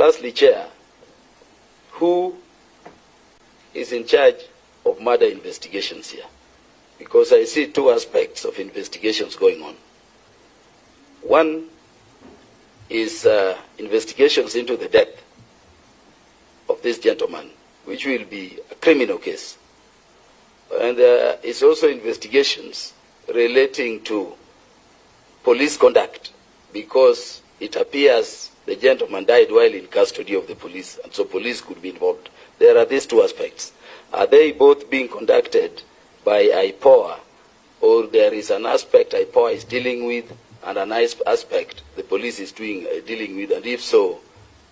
Lastly, Chair, who is in charge of murder investigations here? Because I see two aspects of investigations going on. One is investigations into the death of this gentleman, which will be a criminal case. And there is also investigations relating to police conduct, because it appears the gentleman died while in custody of the police, and so police could be involved. There are these two aspects. Are they both being conducted by IPOA, or there is an aspect IPOA is dealing with and an aspect the police is dealing with, and if so,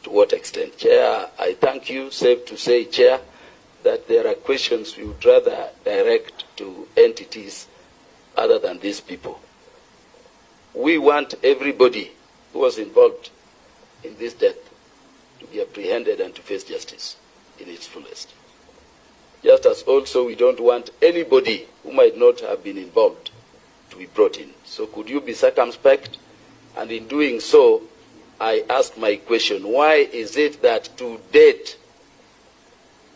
to what extent? Chair, I thank you. Safe to say, Chair, that there are questions we would rather direct to entities other than these people. We want everybody who was involved in this death to be apprehended and to face justice in its fullest. Just as also we don't want anybody who might not have been involved to be brought in. So could you be circumspect? And in doing so, I ask my question, why is it that to date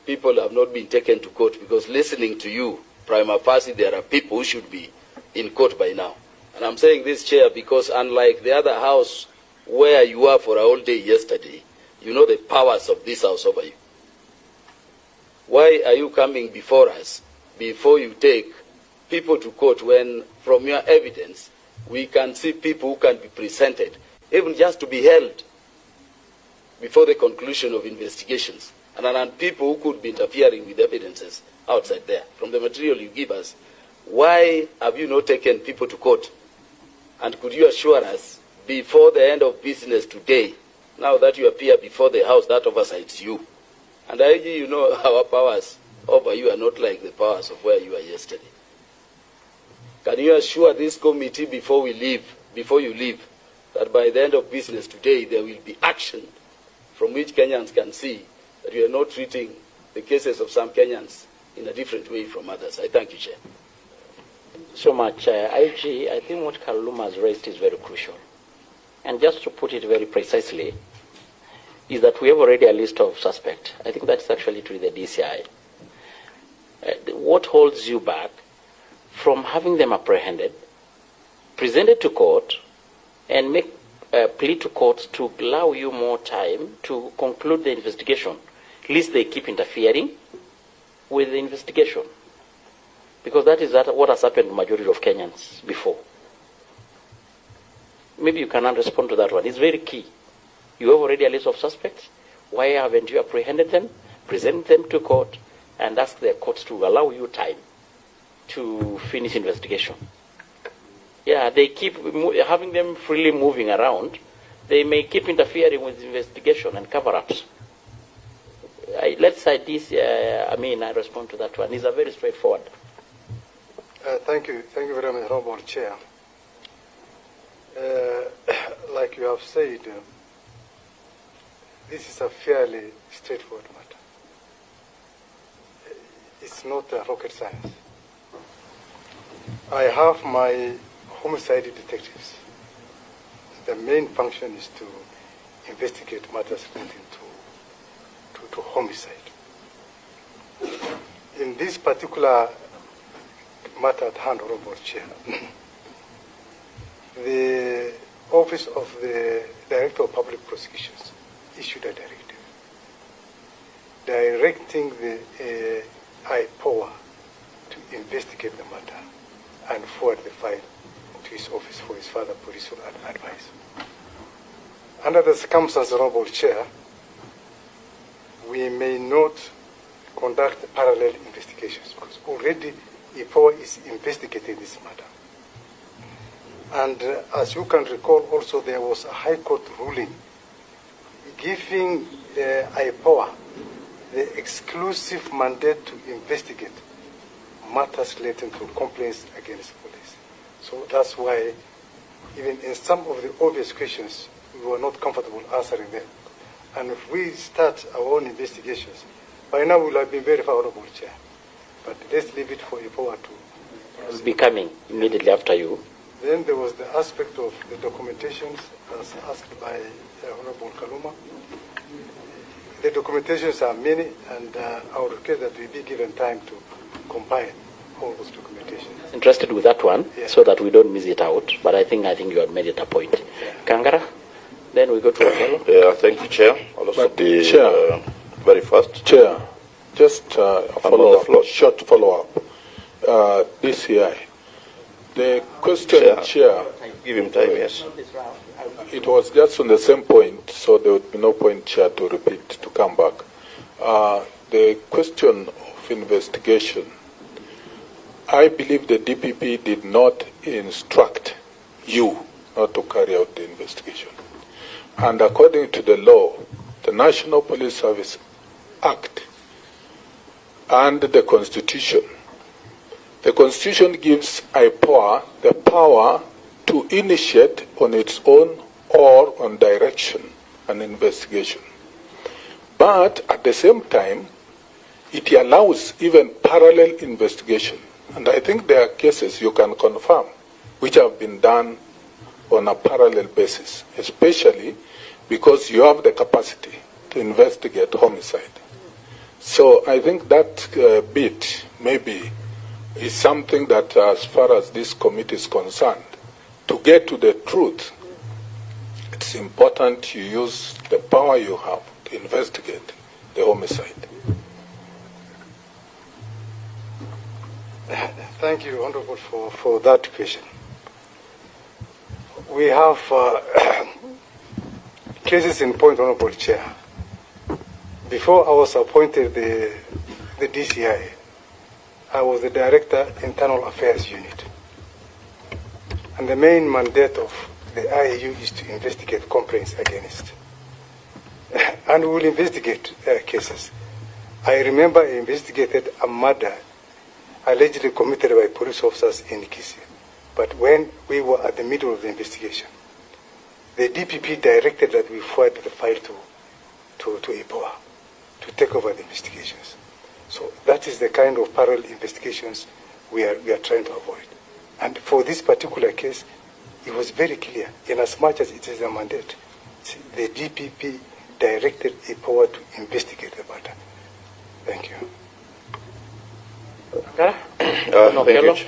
people have not been taken to court? Because listening to you, prima facie, there are people who should be in court by now. And I'm saying this, Chair, because unlike the other house where you were for a whole day yesterday, you know the powers of this house over you. Why are you coming before us before you take people to court when from your evidence we can see people who can be presented, even just to be held before the conclusion of investigations, and people who could be interfering with evidences outside there? From the material you give us, why have you not taken people to court? And could you assure us before the end of business today, now that you appear before the House, that oversights you? And IG, you know our powers over you are not like the powers of where you were yesterday. Can you assure this committee before you leave, that by the end of business today there will be action from which Kenyans can see that you are not treating the cases of some Kenyans in a different way from others? I thank you, Chair. So much. IG, I think what Kaluma has raised is very crucial. And just to put it very precisely, is that we have already a list of suspects. I think that's actually to the DCI. What holds you back from having them apprehended, presented to court, and make a plea to court to allow you more time to conclude the investigation, lest they keep interfering with the investigation? Because that is what has happened to the majority of Kenyans before. Maybe you cannot respond to that one. It's very key. You have already a list of suspects. Why haven't you apprehended them, present them to court, and ask the courts to allow you time to finish investigation? Yeah, they keep having them freely moving around. They may keep interfering with investigation and cover-ups. Let's say this, I respond to that one. It's a very straightforward. Thank you very much, Honorable Chair. Like you have said, this is a fairly straightforward matter. It's not rocket science. I have my homicide detectives. The main function is to investigate matters relating to homicide. In this particular matter at hand, Honorable Chair, the Office of the Director of Public Prosecutions issued a directive directing the IPOA to investigate the matter and forward the file to his office for his further police advice. Under the circumstances, Honorable Chair, we may not conduct parallel investigations because already IPOA is investigating this matter. And as you can recall, also there was a High Court ruling giving IPOA the exclusive mandate to investigate matters relating to complaints against police. So that's why, even in some of the obvious questions, we were not comfortable answering them. And if we start our own investigations, by now we'll have been very favorable, Chair. But let's leave it for IPOA to... I'll be coming immediately after you. Then there was the aspect of the documentations as asked by Honorable Kaluma. The documentations are many, and I would request that we be given time to compile all those documentations. Interested with that one, Yeah. so that we don't miss it out. But I think you had made it a point. Yeah. Kangara, then we go to Okello. Yeah, thank you, Chair. I'll also be very fast. Chair, just a short follow-up. DCI. The question, Chair, Give him time, yes. it was just on the same point, so there would be no point, Chair, to repeat, to come back. The question of investigation, I believe the DPP did not instruct you not to carry out the investigation. And according to the law, the National Police Service Act and the Constitution, the Constitution gives IPOA the power to initiate on its own or on direction an investigation. But at the same time, it allows even parallel investigation. And I think there are cases you can confirm which have been done on a parallel basis, especially because you have the capacity to investigate homicide. So I think that bit maybe is something that, as far as this committee is concerned, to get to the truth, it's important you use the power you have to investigate the homicide. Thank you, Honorable, for that question. We have cases in point, Honorable Chair. Before I was appointed the DCI, I was the Director, Internal Affairs Unit. And the main mandate of the IAU is to investigate complaints against. And we will investigate cases. I remember I investigated a murder allegedly committed by police officers in Kisi. But when we were at the middle of the investigation, the DPP directed that we forward the file to IPOA to take over the investigations. So that is the kind of parallel investigations we are trying to avoid. And for this particular case, it was very clear, in as much as it is a mandate, the DPP directed IPOA to investigate the matter. Thank you. Thank you.